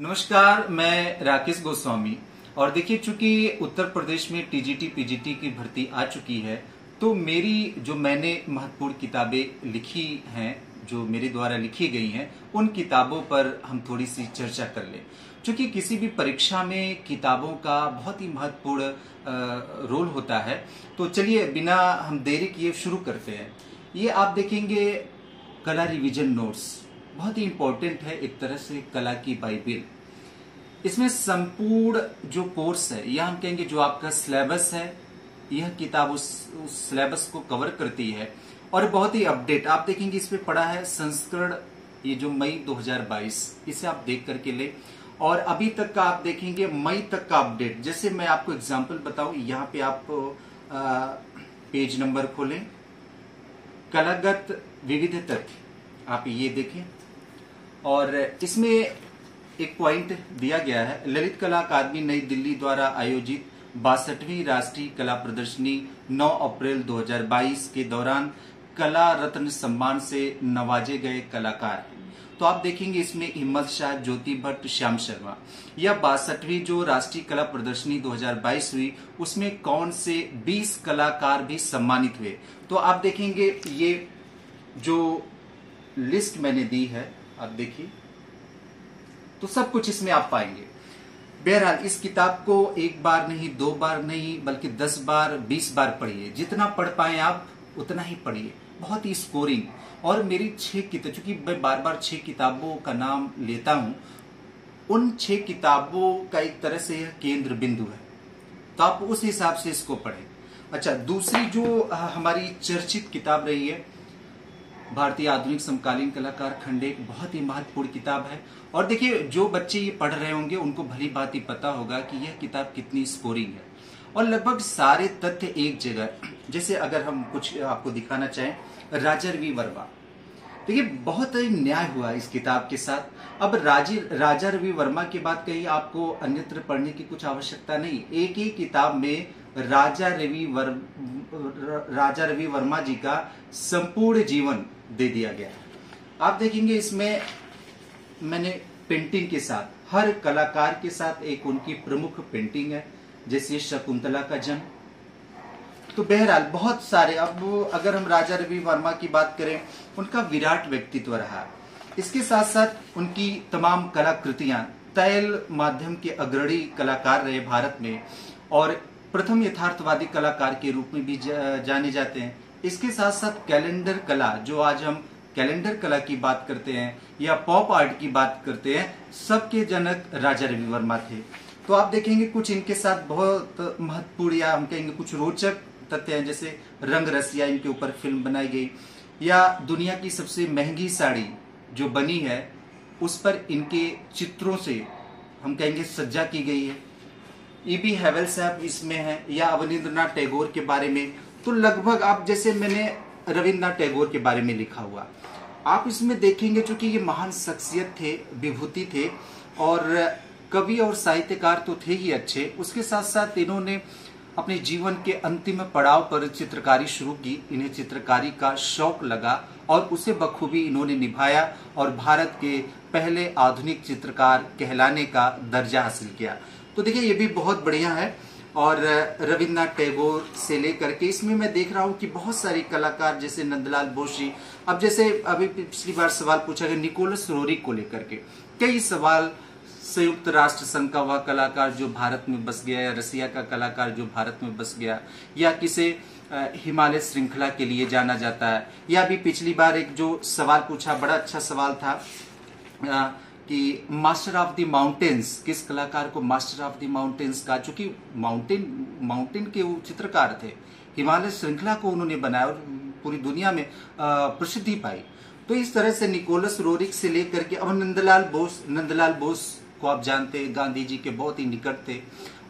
नमस्कार, मैं राकेश गोस्वामी। और देखिए, चूंकि उत्तर प्रदेश में टीजीटी पीजीटी की भर्ती आ चुकी है, तो मैंने महत्वपूर्ण किताबें लिखी हैं, जो मेरे द्वारा लिखी गई हैं, उन किताबों पर हम थोड़ी सी चर्चा कर लें। चूंकि किसी भी परीक्षा में किताबों का बहुत ही महत्वपूर्ण रोल होता है, तो चलिए बिना हम देरी किए शुरू करते हैं। ये आप देखेंगे कला रिवीजन नोट्स, बहुत ही इंपॉर्टेंट है, एक तरह से कला की बाइबिल। इसमें संपूर्ण जो कोर्स है, या हम कहेंगे जो आपका सिलेबस है, यह किताब उस सिलेबस को कवर करती है। और बहुत ही अपडेट आप देखेंगे, इस पे पड़ा है संस्करण, ये जो मई 2022, इसे आप देख करके ले। और अभी तक का आप देखेंगे मई तक का अपडेट। जैसे मैं आपको एग्जांपल बताऊं, यहाँ पे आप पेज नंबर खोलें, कलागत विविध तथ्य, आप ये देखें। और इसमें एक पॉइंट दिया गया है, ललित कला अकादमी नई दिल्ली द्वारा आयोजित 62वीं राष्ट्रीय कला प्रदर्शनी 9 अप्रैल 2022 के दौरान कला रत्न सम्मान से नवाजे गए कलाकार हैं। तो आप देखेंगे इसमें हिम्मत शाह, ज्योति भट्ट, श्याम शर्मा। यह 62वीं जो राष्ट्रीय कला प्रदर्शनी 2022 हुई, उसमें कौन से 20 कलाकार भी सम्मानित हुए। तो आप देखेंगे ये जो लिस्ट मैंने दी है, आप देखिए, तो सब कुछ इसमें आप पाएंगे। बहरहाल इस किताब को एक बार नहीं, 2 बार नहीं, बल्कि 10 बार 20 बार पढ़िए। जितना पढ़ पाए आप उतना ही पढ़िए। बहुत ही स्कोरिंग। और मेरी 6 किताब, चूंकि मैं बार बार 6 किताबों का नाम लेता हूं, उन 6 किताबों का एक तरह से यह केंद्र बिंदु है, तो आप उस हिसाब से इसको पढ़ें। अच्छा, दूसरी जो हमारी चर्चित किताब रही है, भारतीय आधुनिक समकालीन कलाकार खंड, एक बहुत ही महत्वपूर्ण किताब है। और देखिए, जो बच्चे ये पढ़ रहे होंगे उनको भली बात ही पता होगा कि यह किताब कितनी स्कोरिंग है, और लगभग सारे तथ्य एक जगह। जैसे अगर हम कुछ आपको दिखाना चाहें, राजा रवि वर्मा, देखिए बहुत ही न्याय हुआ इस किताब के साथ। अब राजा रवि वर्मा की बात कही, आपको अन्यत्र पढ़ने की कुछ आवश्यकता नहीं। एक ही किताब में राजा रवि वर्मा जी का संपूर्ण जीवन दे दिया गया। आप देखेंगे इसमें मैंने पेंटिंग के साथ, हर कलाकार के साथ एक उनकी प्रमुख पेंटिंग है, जैसे शकुंतला का जन्म। तो बहरहाल बहुत सारे, अब अगर हम राजा रवि वर्मा की बात करें, उनका विराट व्यक्तित्व रहा। इसके साथ साथ उनकी तमाम कलाकृतियां तैल माध्यम के अग्रणी कलाकार रहे भारत में, और प्रथम यथार्थवादी कलाकार के रूप में भी जाने जाते हैं। इसके साथ साथ कैलेंडर कला, जो आज हम कैलेंडर कला की बात करते हैं या पॉप आर्ट की बात करते हैं, सबके जनक राजा रवि वर्मा थे। तो आप देखेंगे कुछ इनके साथ बहुत महत्वपूर्ण, या हम कहेंगे कुछ रोचक तथ्य हैं, जैसे रंग रसिया, इनके ऊपर फिल्म बनाई गई, या दुनिया की सबसे महंगी साड़ी जो बनी है उस पर इनके चित्रों से हम कहेंगे सज्जा की गई है। ईबी हैवेल साहब इसमें है, या अवनींद्रनाथ टैगोर के बारे में। तो लगभग आप, जैसे मैंने रविन्द्रनाथ टैगोर के बारे में लिखा हुआ, आप इसमें देखेंगे, चूंकि ये महान शख्सियत थे, विभूति थे, और कवि और साहित्यकार तो थे ही अच्छे, उसके साथ साथ इन्होंने अपने जीवन के अंतिम पड़ाव पर चित्रकारी शुरू की। इन्हें चित्रकारी का शौक लगा और उसे बखूबी इन्होंने निभाया, और भारत के पहले आधुनिक चित्रकार कहलाने का दर्जा हासिल किया। तो देखिए, ये भी बहुत बढ़िया है। और रविन्द्रनाथ टैगोर से लेकर के इसमें मैं देख रहा हूँ कि बहुत सारे कलाकार, जैसे नंदलाल बोस जी। अब जैसे अभी पिछली बार सवाल पूछा गया निकोलस रोरिक को लेकर के, कई सवाल, संयुक्त राष्ट्र संघ का वह कलाकार जो भारत में बस गया, या रसिया का कलाकार जो भारत में बस गया, या किसे हिमालय श्रृंखला के लिए जाना जाता है। या भी पिछली बार एक जो सवाल पूछा, बड़ा अच्छा सवाल था कि मास्टर ऑफ द माउंटेन्स, किस कलाकार को मास्टर ऑफ द माउंटेन्स का, चूंकि माउंटेन के वो चित्रकार थे, हिमालय श्रृंखला को उन्होंने बनाया और पूरी दुनिया में प्रसिद्धि पाई। तो इस तरह से निकोलस रोरिक से लेकर के, अब नंदलाल बोस को आप जानते हैं, गांधी जी के बहुत ही निकट थे,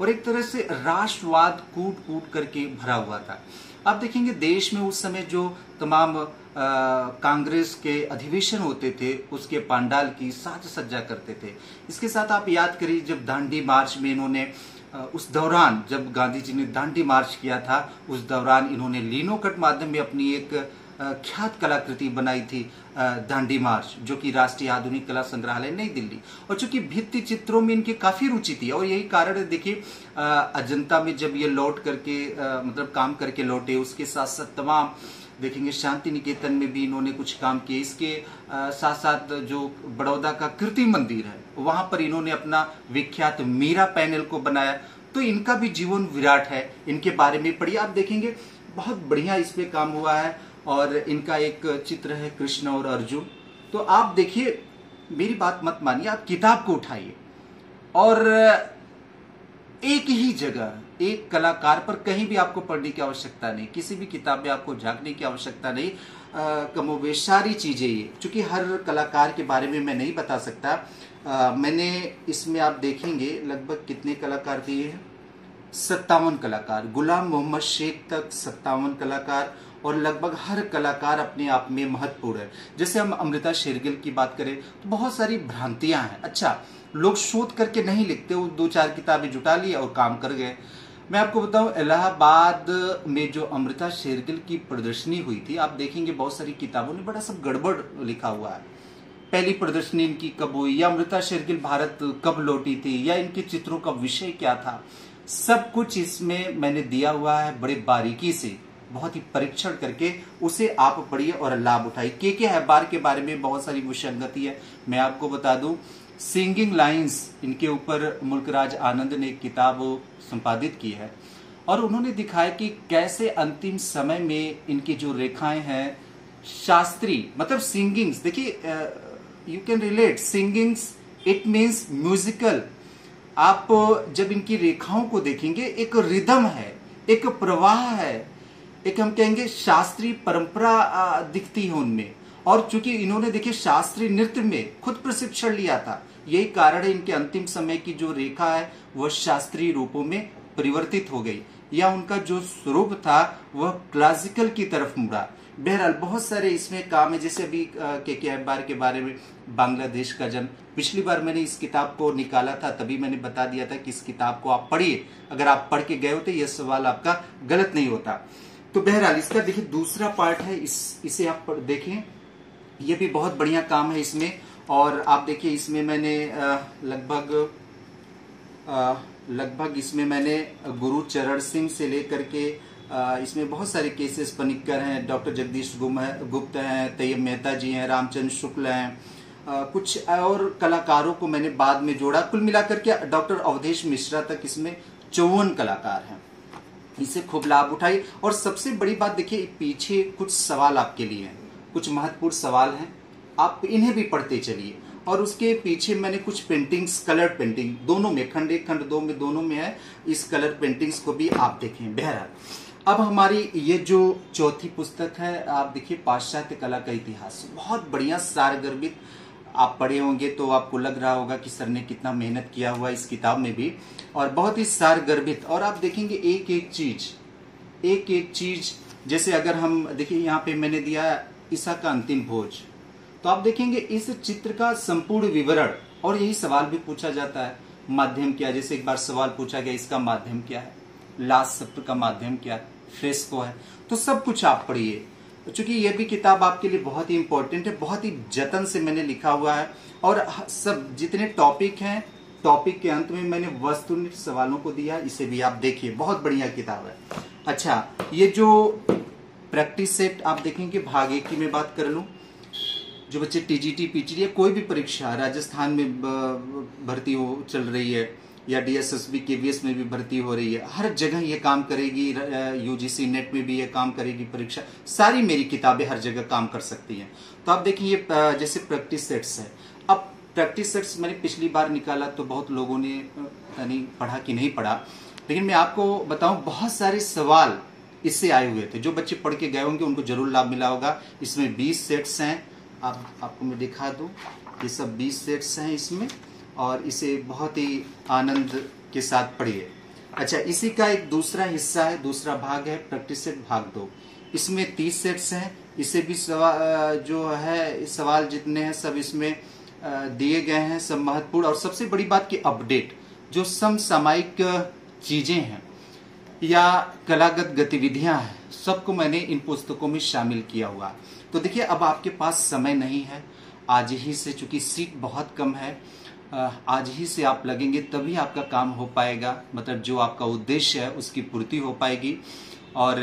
और एक तरह से राष्ट्रवाद कूट कूट करके भरा हुआ था। आप देखेंगे देश में उस समय जो तमाम कांग्रेस के अधिवेशन होते थे, उसके पांडाल की साज सज्जा करते थे। इसके साथ आप याद करिए, जब दांडी मार्च में इन्होंने उस दौरान, जब गांधी जी ने दांडी मार्च किया था, उस दौरान इन्होंने लिनो कट माध्यम में अपनी एक ख्यात कलाकृति बनाई थी दांडी मार्च, जो कि राष्ट्रीय आधुनिक कला संग्रहालय नई दिल्ली। और चूंकि भित्ति चित्रों में इनकी काफी रुचि थी और यही कारण है, देखिए अजंता में जब ये लौट करके मतलब काम करके लौटे, उसके साथ साथ तमाम देखेंगे शांति निकेतन में भी इन्होंने कुछ काम किए। इसके साथ साथ जो बड़ौदा का कीर्ति मंदिर है वहां पर इन्होंने अपना विख्यात मीरा पैनल को बनाया। तो इनका भी जीवन विराट है, इनके बारे में पढ़िए, आप देखेंगे बहुत बढ़िया इस पे काम हुआ है। और इनका एक चित्र है कृष्ण और अर्जुन। तो आप देखिए, मेरी बात मत मानिए, आप किताब को उठाइए और एक ही जगह एक कलाकार पर कहीं भी आपको पढ़ने की आवश्यकता नहीं, किसी भी किताब में आपको झांकने की आवश्यकता नहीं। कमोबेश सारी चीजें ये, चूंकि हर कलाकार के बारे में मैं नहीं बता सकता। मैंने इसमें आप देखेंगे लगभग कितने कलाकार दिए हैं, 57 कलाकार, गुलाम मोहम्मद शेख तक 57 कलाकार, और लगभग हर कलाकार अपने आप में महत्वपूर्ण है। जैसे हम अमृता शेरगिल की बात करें तो बहुत सारी भ्रांतियां हैं। अच्छा, लोग शोध करके नहीं लिखते, वो 2-4 किताबें जुटा ली और काम कर गए। मैं आपको बताऊं, इलाहाबाद में जो अमृता शेरगिल की प्रदर्शनी हुई थी, आप देखेंगे बहुत सारी किताबों में बड़ा सब गड़बड़ लिखा हुआ है। पहली प्रदर्शनी इनकी कब हुई, या अमृता शेरगिल भारत कब लौटी थी, या इनके चित्रों का विषय क्या था, सब कुछ इसमें मैंने दिया हुआ है बड़े बारीकी से, बहुत ही परीक्षण करके। उसे आप पढ़िए और लाभ उठाइए। के हैबार के बारे में बहुत सारी विसंगति है, मैं आपको बता दूं। सिंगिंग लाइंस, इनके ऊपर मुल्कराज आनंद ने एक किताब संपादित की है और उन्होंने दिखाया कि कैसे अंतिम समय में इनकी जो रेखाएं हैं शास्त्रीय, मतलब सिंगिंग्स, देखिए you can relate singings, it means musical. आप जब इनकी रेखाओं को देखेंगे, एक रिदम है, एक प्रवाह है, एक हम कहेंगे शास्त्रीय परंपरा दिखती है उनमें। और चूंकि इन्होंने देखिए शास्त्रीय नृत्य में खुद प्रशिक्षण लिया था, यही कारण है इनके अंतिम समय की जो रेखा है वह शास्त्रीय रूपों में परिवर्तित हो गई, या उनका जो स्वरूप था वह क्लासिकल की तरफ मुड़ा। बहरहाल बहुत सारे इसमें काम है, जैसे अभी के हैबार के बारे में, बांग्लादेश का जन्म। पिछली बार मैंने इस किताब को निकाला था, तभी मैंने बता दिया था कि इस किताब को आप पढ़िए, अगर आप पढ़ के गए होते यह सवाल आपका गलत नहीं होता। तो बहरहाल इसका देखिए दूसरा पार्ट है, इसे आप देखें, ये भी बहुत बढ़िया काम है इसमें। और आप देखिए इसमें मैंने लगभग इसमें मैंने गुरु चरण सिंह से लेकर के इसमें बहुत सारे केसेस, पनिक्कर हैं, डॉक्टर जगदीश गुप्त हैं, तैयब मेहता जी हैं, रामचंद्र शुक्ल हैं, कुछ और कलाकारों को मैंने बाद में जोड़ा। कुल मिलाकर के डॉक्टर अवधेश मिश्रा तक इसमें 54 कलाकार हैं। इसे खूब लाभ उठाइए। और सबसे बड़ी बात देखिए, पीछे कुछ सवाल आपके लिए हैं, कुछ महत्वपूर्ण सवाल हैं, आप इन्हें भी पढ़ते चलिए। और उसके पीछे मैंने कुछ पेंटिंग्स, कलर पेंटिंग दोनों में, खंड 1 खंड 2 में दोनों में है, इस कलर पेंटिंग्स को भी आप देखें। बहरहाल अब हमारी ये जो चौथी पुस्तक है, आप देखिए पाश्चात्य कला का इतिहास, बहुत बढ़िया सारगर्भित। आप पढ़े होंगे तो आपको लग रहा होगा कि सर ने कितना मेहनत किया हुआ इस किताब में भी, और बहुत ही सारगर्भित। और आप देखेंगे एक एक चीज, जैसे अगर हम देखिए यहाँ पे मैंने दिया ईसा का अंतिम भोज, तो आप देखेंगे इस चित्र का संपूर्ण विवरण। और यही सवाल भी पूछा जाता है, माध्यम क्या, जैसे एक बार सवाल पूछा गया इसका माध्यम क्या है, लास्ट सप्र का माध्यम क्या है, फ्रेस्को है। तो सब कुछ आप पढ़िए, चूंकि यह भी किताब आपके लिए बहुत ही इंपॉर्टेंट है, बहुत ही जतन से मैंने लिखा हुआ है। और सब जितने टॉपिक हैं, टॉपिक के अंत में मैंने वस्तुनिष्ठ सवालों को दिया, इसे भी आप देखिए, बहुत बढ़िया किताब है। अच्छा, ये जो प्रैक्टिस सेट आप देखेंगे, भाग 1 की मैं बात कर लूं, जो बच्चे टीजीटी पीजीटी या कोई भी परीक्षा राजस्थान में भर्ती हो चल रही है, या डीएसएसबी केवीएस में भी भर्ती हो रही है, हर जगह ये काम करेगी। यूजीसी नेट में भी ये काम करेगी परीक्षा, सारी मेरी किताबें हर जगह काम कर सकती हैं। तो आप देखिए ये जैसे प्रैक्टिस सेट्स है। अब प्रैक्टिस सेट्स मैंने पिछली बार निकाला तो बहुत लोगों ने नहीं पढ़ा कि नहीं पढ़ा, लेकिन मैं आपको बताऊं बहुत सारे सवाल इससे आए हुए थे। जो बच्चे पढ़ के गए होंगे उनको जरूर लाभ मिला होगा। इसमें 20 सेट्स हैं, आपको मैं दिखा दूं, ये सब 20 सेट्स हैं इसमें, और इसे बहुत ही आनंद के साथ पढ़िए। अच्छा, इसी का एक दूसरा हिस्सा है, दूसरा भाग है प्रैक्टिस सेट भाग 2। इसमें 30 सेट्स हैं, इसे भी जो है सवाल जितने हैं सब इसमें दिए गए हैं, सब महत्वपूर्ण। और सबसे बड़ी बात की अपडेट, जो समसामयिक चीजें हैं या कलागत गतिविधियां हैं, सबको मैंने इन पुस्तकों में शामिल किया हुआ। तो देखिए, अब आपके पास समय नहीं है, आज ही से, चूंकि सीट बहुत कम है, आज ही से आप लगेंगे तभी आपका काम हो पाएगा, मतलब जो आपका उद्देश्य है उसकी पूर्ति हो पाएगी। और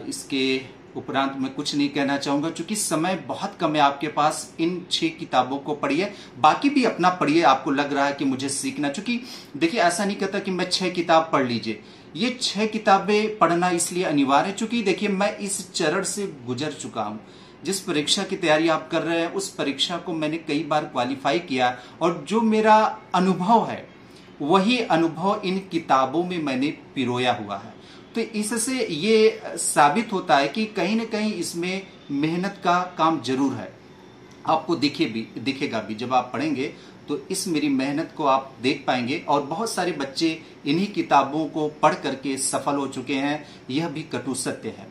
इसके उपरांत मैं कुछ नहीं कहना चाहूंगा, क्योंकि समय बहुत कम है आपके पास। इन 6 किताबों को पढ़िए, बाकी भी अपना पढ़िए। आपको लग रहा है कि मुझे सीखना, क्योंकि देखिए ऐसा नहीं कहता कि मैं 6 किताब पढ़ लीजिए, ये 6 किताबें पढ़ना इसलिए अनिवार्य है क्योंकि देखिए मैं इस चरण से गुजर चुका हूं। जिस परीक्षा की तैयारी आप कर रहे हैं, उस परीक्षा को मैंने कई बार क्वालिफाई किया, और जो मेरा अनुभव है वही अनुभव इन किताबों में मैंने पिरोया हुआ है। तो इससे ये साबित होता है कि कहीं ना कहीं इसमें मेहनत का काम जरूर है। आपको दिखेगा भी जब आप पढ़ेंगे, तो इस मेरी मेहनत को आप देख पाएंगे। और बहुत सारे बच्चे इन्हीं किताबों को पढ़ करके सफल हो चुके हैं, यह भी कटु सत्य है।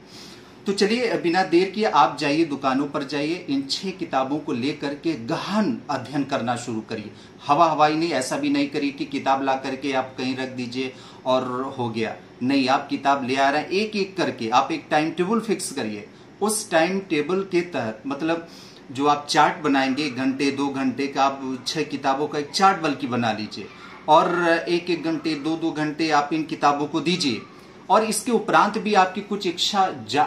तो चलिए, बिना देर किए आप जाइए, दुकानों पर जाइए, इन 6 किताबों को लेकर के गहन अध्ययन करना शुरू करिए। हवाई नहीं, ऐसा भी नहीं करिए कि किताब ला करके आप कहीं रख दीजिए और हो गया। नहीं, आप किताब ले आ रहे हैं, एक एक करके आप एक टाइम टेबल फिक्स करिए। उस टाइम टेबल के तहत, मतलब जो आप चार्ट बनाएंगे, घंटे 2 घंटे का, आप 6 किताबों का एक चार्ट बल्कि बना लीजिए, और 1-1 घंटे 2-2 घंटे आप इन किताबों को दीजिए। और इसके उपरांत भी आपकी कुछ इच्छा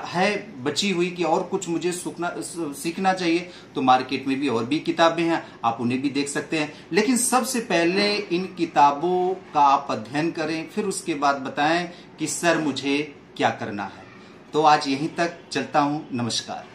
है बची हुई कि और कुछ मुझे सीखना चाहिए, तो मार्केट में भी और भी किताबें हैं, आप उन्हें भी देख सकते हैं। लेकिन सबसे पहले इन किताबों का आप अध्ययन करें, फिर उसके बाद बताएं कि सर मुझे क्या करना है। तो आज यहीं तक चलता हूं, नमस्कार।